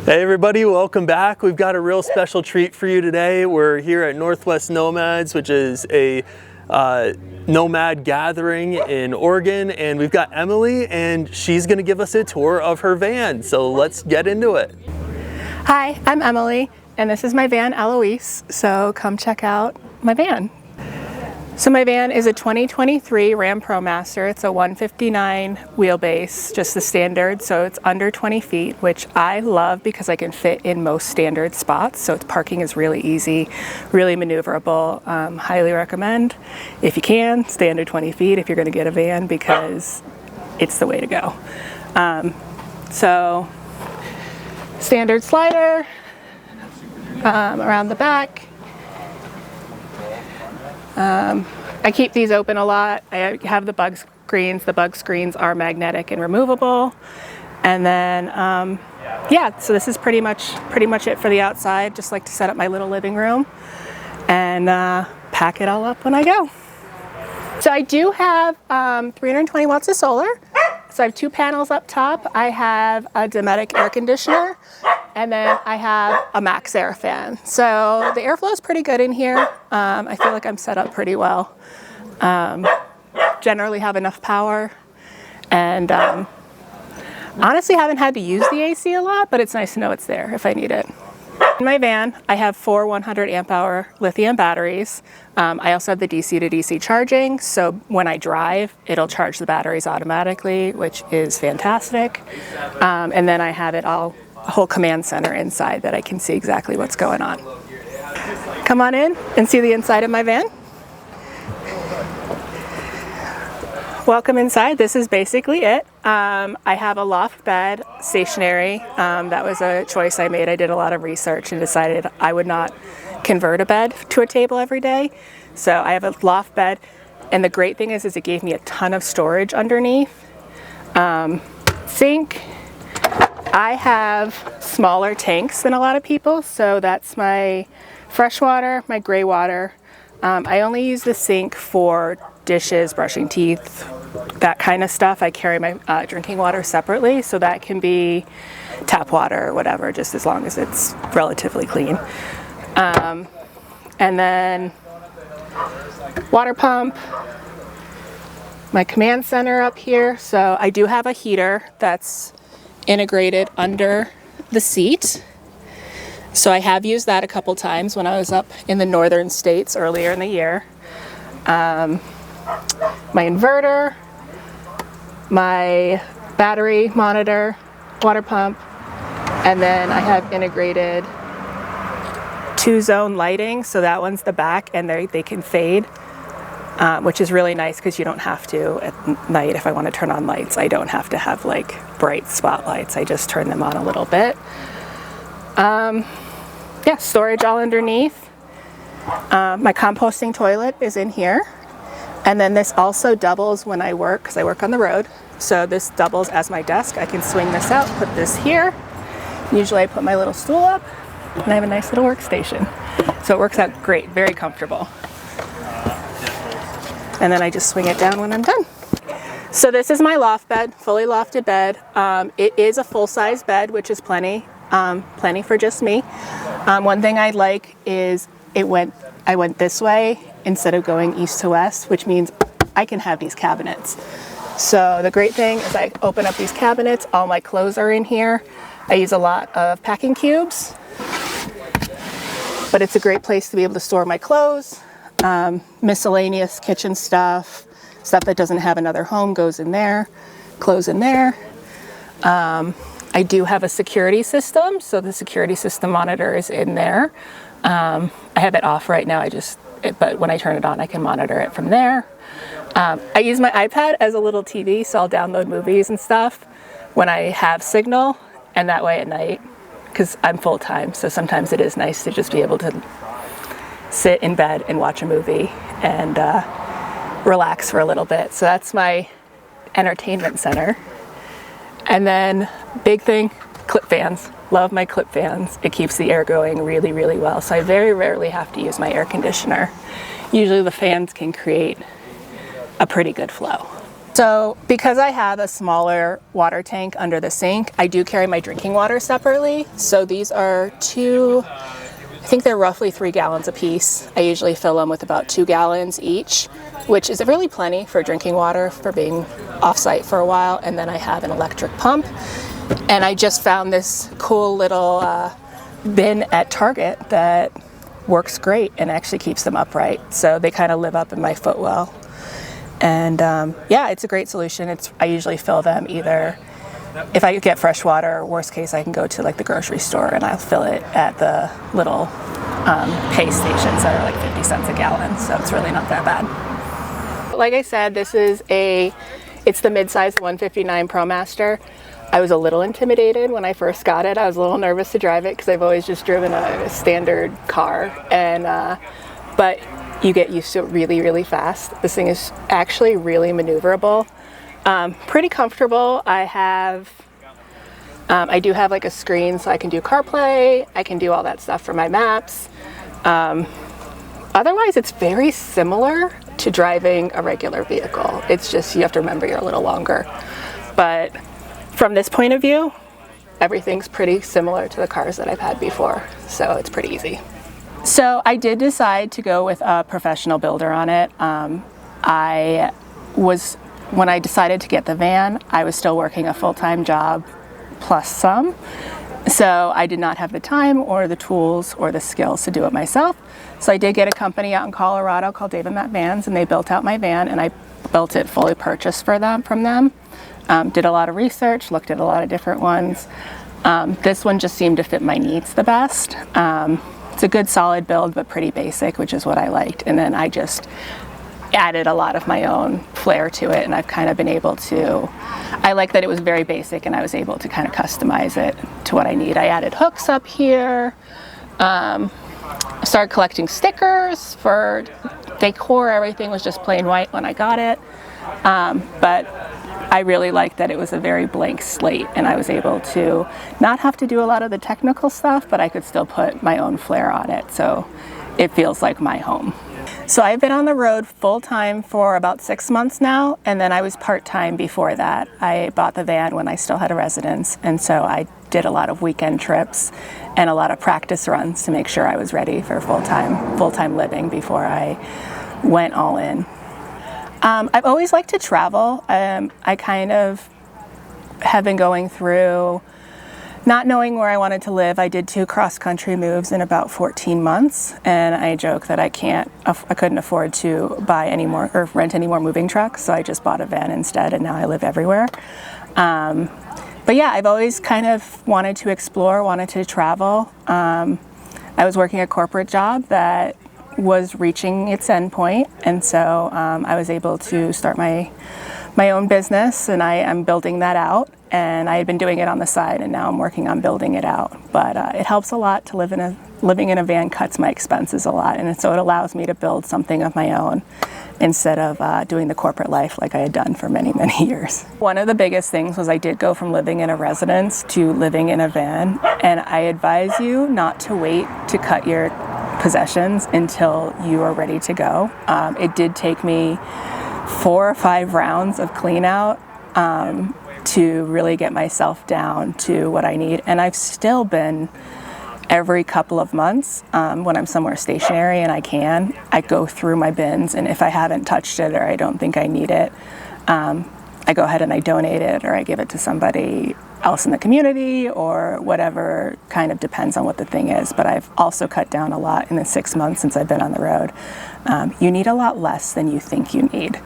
Hey everybody, welcome back. We've got a real special treat for you today. We're here at Northwest Nomads, which is a nomad gathering in Oregon, and we've got Emily, and she's gonna give us a tour of her van. So let's get into it. Hi, I'm Emily, and this is my van, Eloise. So come check out my van. So my van is a 2023 Ram ProMaster. It's a 159 wheelbase, just the standard. So it's under 20 feet, which I love because I can fit in most standard spots. So its parking is really easy, really maneuverable. Highly recommend, if you can, stay under 20 feet if you're gonna get a van, because it's the way to go. So standard slider around the back. I keep these open a lot. I have the bug screens. The bug screens are magnetic and removable. And then, yeah, so this is pretty much it for the outside. Just like to set up my little living room and pack it all up when I go. So I do have 320 watts of solar. So I have 2 panels up top. I have a Dometic air conditioner, and then I have a Max Air fan. So the airflow is pretty good in here. I feel like I'm set up pretty well. Generally have enough power, and honestly haven't had to use the AC a lot, but it's nice to know it's there if I need it. In my van, I have 4 100 amp hour lithium batteries. I also have the DC to DC charging, so when I drive, it'll charge the batteries automatically, which is fantastic. And then I have it all, a whole command center inside that I can see exactly what's going on. Come on in and see the inside of my van. Welcome inside. This is basically it. I have a loft bed, stationary. That was a choice I made. I did a lot of research and decided I would not convert a bed to a table every day. So I have a loft bed, and the great thing is it gave me a ton of storage underneath. Sink. I have smaller tanks than a lot of people, so that's my fresh water, my gray water. I only use the sink for dishes, brushing teeth, that kind of stuff. I carry my drinking water separately, so that can be tap water or whatever, just as long as it's relatively clean. And then water pump, my command center up here. So I do have a heater that's integrated under the seat. So I have used that a couple times when I was up in the northern states earlier in the year. My inverter, my battery monitor, water pump, and then I have integrated 2-zone lighting. So that one's the back, and they can fade, which is really nice because you don't have to at night. If I want to turn on lights, I don't have to have like bright spotlights. I just turn them on a little bit. Yeah, storage all underneath. My composting toilet is in here. And then this also doubles when I work, because I work on the road. So this doubles as my desk. I can swing this out, put this here. Usually I put my little stool up, and I have a nice little workstation. So it works out great, very comfortable. And then I just swing it down when I'm done. So this is my loft bed, fully lofted bed. It is a full-size bed, which is plenty for just me. One thing I like is I went this way instead of going east to west, which means I can have these cabinets. So the great thing is I open up these cabinets, all my clothes are in here. I use a lot of packing cubes, but it's a great place to be able to store my clothes, miscellaneous kitchen stuff that doesn't have another home goes in there, clothes in there. I do have a security system, so the security system monitor is in there. I have it off right now, but when I turn it on, I can monitor it from there. I use my iPad as a little TV, so I'll download movies and stuff when I have signal, and that way at night, because I'm full-time, so sometimes it is nice to just be able to sit in bed and watch a movie and relax for a little bit. So that's my entertainment center. And then big thing, clip fans. Love my clip fans. It keeps the air going really, really well. So I very rarely have to use my air conditioner. Usually the fans can create a pretty good flow. So because I have a smaller water tank under the sink, I do carry my drinking water separately. So these are I think they're roughly 3 gallons a piece. I usually fill them with about 2 gallons each, which is really plenty for drinking water for being off-site for a while. And then I have an electric pump. And I just found this cool little bin at Target that works great and actually keeps them upright. So they kind of live up in my footwell. And yeah, it's a great solution. I usually fill them either, if I get fresh water, worst case, I can go to like the grocery store and I'll fill it at the little pay stations that are like 50 cents a gallon. So it's really not that bad. Like I said, it's the mid-size 159 ProMaster. I was a little intimidated when I first got it. I was a little nervous to drive it because I've always just driven a standard car. But you get used to it really, really fast. This thing is actually really maneuverable. Pretty comfortable. I do have like a screen so I can do CarPlay. I can do all that stuff for my maps. Otherwise, it's very similar to driving a regular vehicle. It's just you have to remember you're a little longer. But from this point of view, everything's pretty similar to the cars that I've had before. So it's pretty easy. So I did decide to go with a professional builder on it. When I decided to get the van, I was still working a full-time job plus some. So I did not have the time or the tools or the skills to do it myself. So I did get a company out in Colorado called Dave and Matt Vans, and they built out my van, and I built it fully purchased from them. Did a lot of research, looked at a lot of different ones. This one just seemed to fit my needs the best. It's a good solid build, but pretty basic, which is what I liked. And then I just added a lot of my own flair to it, and I've kind of been able to, I like that it was very basic and I was able to kind of customize it to what I need. I added hooks up here. I started collecting stickers for decor. Everything was just plain white when I got it. But I really liked that it was a very blank slate, and I was able to not have to do a lot of the technical stuff, but I could still put my own flair on it, so it feels like my home. So I've been on the road full-time for about 6 months now, and then I was part-time before that. I bought the van when I still had a residence, and so I did a lot of weekend trips and a lot of practice runs to make sure I was ready for full-time living before I went all in. I've always liked to travel. I kind of have been going through not knowing where I wanted to live. I did 2 cross-country moves in about 14 months, and I joke that I couldn't afford to buy any more or rent any more moving trucks, so I just bought a van instead, and now I live everywhere. But yeah, I've always kind of wanted to explore, wanted to travel. I was working a corporate job that was reaching its end point, and so I was able to start my own business, and I'm building that out. And I had been doing it on the side, and now I'm working on building it out. But it helps a lot to living in a van cuts my expenses a lot, and so it allows me to build something of my own instead of doing the corporate life like I had done for many, many years. One of the biggest things was I did go from living in a residence to living in a van, and I advise you not to wait to cut your possessions until you are ready to go. It did take me 4 or 5 rounds of clean out to really get myself down to what I need. And I've still been every couple of months when I'm somewhere stationary and I go through my bins, and if I haven't touched it or I don't think I need it, I go ahead and I donate it, or I give it to somebody else in the community, or whatever, kind of depends on what the thing is. But I've also cut down a lot in the 6 months since I've been on the road. You need a lot less than you think you need,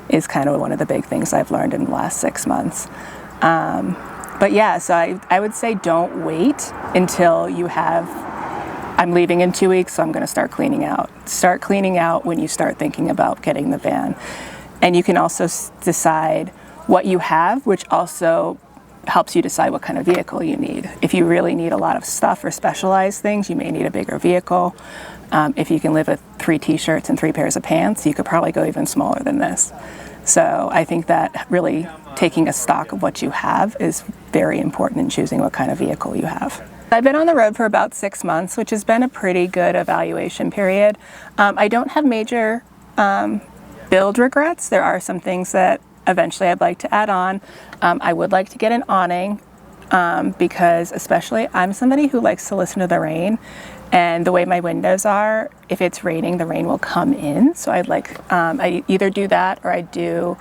is kind of one of the big things I've learned in the last 6 months. But yeah, so I would say don't wait until you have, I'm leaving in 2 weeks, so I'm going to start cleaning out. Start cleaning out when you start thinking about getting the van. And you can also decide what you have, which also helps you decide what kind of vehicle you need. If you really need a lot of stuff or specialized things, you may need a bigger vehicle. If you can live with 3 t-shirts and 3 pairs of pants, you could probably go even smaller than this. So I think that really taking a stock of what you have is very important in choosing what kind of vehicle you have. I've been on the road for about 6 months, which has been a pretty good evaluation period. I don't have major build regrets. There are some things that eventually I'd like to add on. I would like to get an awning because especially I'm somebody who likes to listen to the rain, and the way my windows are, if it's raining, the rain will come in. So I'd like, I either do that or I do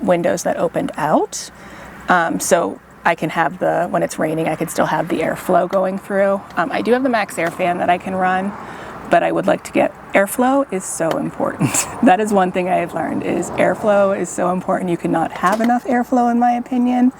windows that opened out. So I can have when it's raining, I could still have the airflow going through. I do have the max air fan that I can run, but I would like to get, airflow is so important. That is one thing I have learned, is airflow is so important. You cannot have enough airflow in my opinion.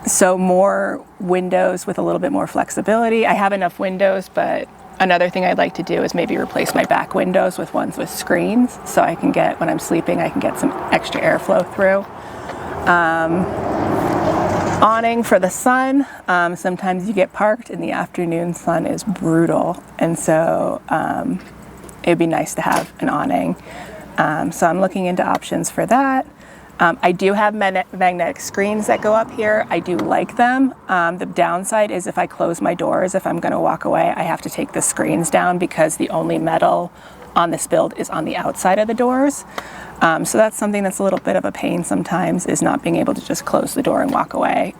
So more windows with a little bit more flexibility. I have enough windows, but another thing I'd like to do is maybe replace my back windows with ones with screens, so I can get, when I'm sleeping, I can get some extra airflow through. Awning for the sun. Sometimes you get parked and the afternoon sun is brutal, and so it'd be nice to have an awning. So I'm looking into options for that. I do have magnetic screens that go up here. I do like them. The downside is if I close my doors, if I'm going to walk away, I have to take the screens down because the only metal on this build is on the outside of the doors. So that's something that's a little bit of a pain sometimes, is not being able to just close the door and walk away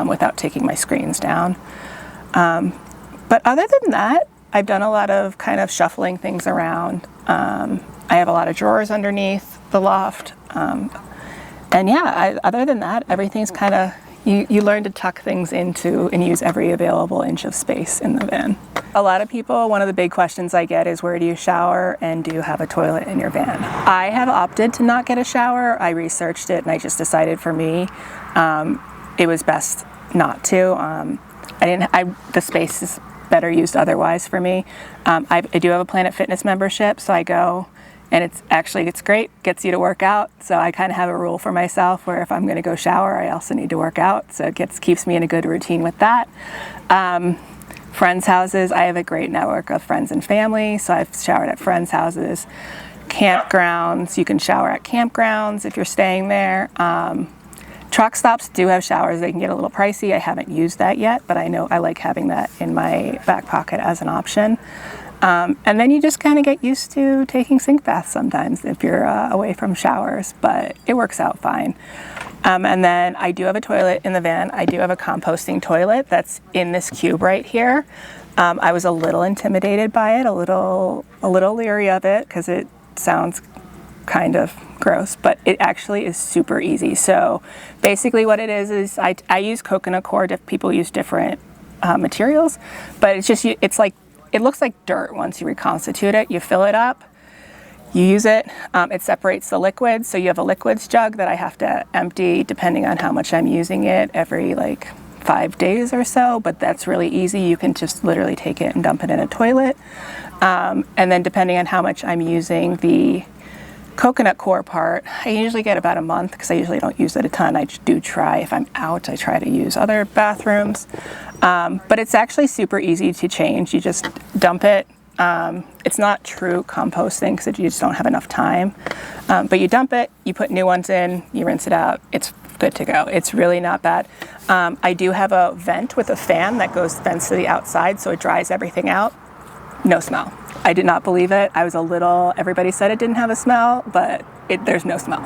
without taking my screens down. But other than that, I've done a lot of kind of shuffling things around. I have a lot of drawers underneath the loft. And yeah, other than that, everything's kind of, you learn to tuck things into and use every available inch of space in the van. A lot of people, one of the big questions I get is, where do you shower and do you have a toilet in your van? I have opted to not get a shower. I researched it and I just decided for me, it was best not to. The space is better used otherwise for me. I do have a Planet Fitness membership, so I go, and it's great, gets you to work out. So I kind of have a rule for myself where if I'm going to go shower, I also need to work out. So it keeps me in a good routine with that. Friends' houses, I have a great network of friends and family. So I've showered at friends' houses, campgrounds. You can shower at campgrounds if you're staying there. Truck stops do have showers. They can get a little pricey. I haven't used that yet, but I know I like having that in my back pocket as an option. And then you just kind of get used to taking sink baths sometimes if you're away from showers, but it works out fine. And then I do have a toilet in the van. I do have a composting toilet that's in this cube right here. I was a little intimidated by it, a little leery of it because it sounds kind of gross, but it actually is super easy. So basically what it is I use coconut coir. People use different materials, but it's like, it looks like dirt once you reconstitute it. You fill it up, you use it, it separates the liquids. So you have a liquids jug that I have to empty depending on how much I'm using it every like 5 days or so, but that's really easy. You can just literally take it and dump it in a toilet. And then depending on how much I'm using the coconut coir part, I usually get about a month because I usually don't use it a ton. I do try, if I'm out, I try to use other bathrooms. But it's actually super easy to change. You just dump it. It's not true composting because you just don't have enough time. But you dump it, you put new ones in, you rinse it out, it's good to go. It's really not bad. I do have a vent with a fan that vents to the outside so it dries everything out. No smell. I did not believe it. Everybody said it didn't have a smell, but there's no smell,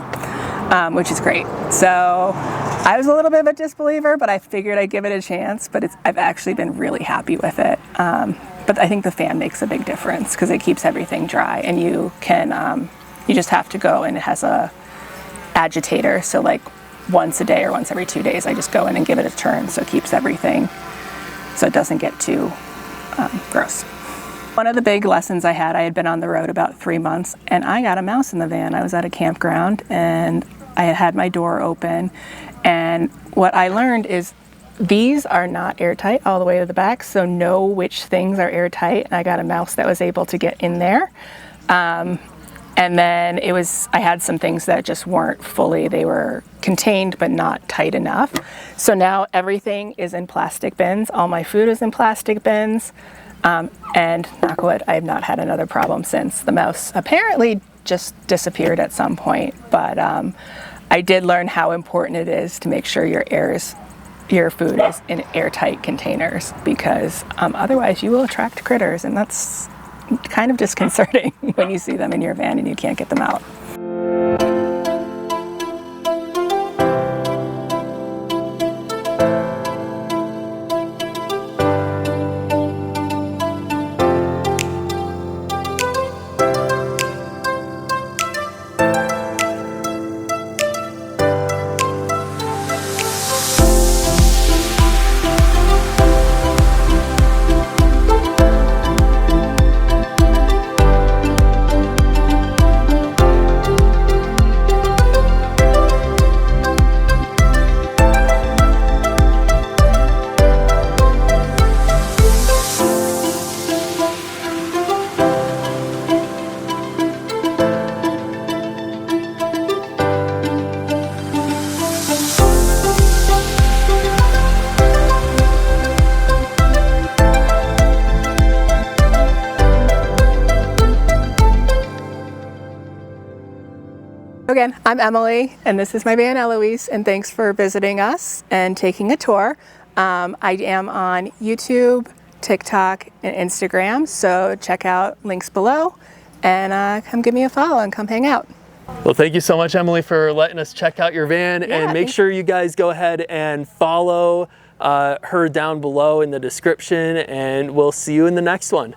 which is great. So I was a little bit of a disbeliever, but I figured I'd give it a chance, but I've actually been really happy with it. But I think the fan makes a big difference because it keeps everything dry, and you just have to go, and it has a agitator. So like once a day or once every 2 days, I just go in and give it a turn. So it keeps everything, so it doesn't get too gross. One of the big lessons I had been on the road about 3 months, and I got a mouse in the van. I was at a campground and I had my door open, and what I learned is these are not airtight all the way to the back, so know which things are airtight, and I got a mouse that was able to get in there. And then I had some things that just weren't fully, they were contained but not tight enough. So now everything is in plastic bins. All my food is in plastic bins. And knock wood, I have not had another problem since. The mouse apparently just disappeared at some point, but I did learn how important it is to make sure your food is in airtight containers, because otherwise you will attract critters, and that's kind of disconcerting when you see them in your van and you can't get them out. Again, I'm Emily, and this is my van Eloise, and thanks for visiting us and taking a tour. I am on YouTube, TikTok, and Instagram, so check out links below and come give me a follow and come hang out. Well, thank you so much, Emily, for letting us check out your van, and make sure you guys go ahead and follow her down below in the description, and we'll see you in the next one.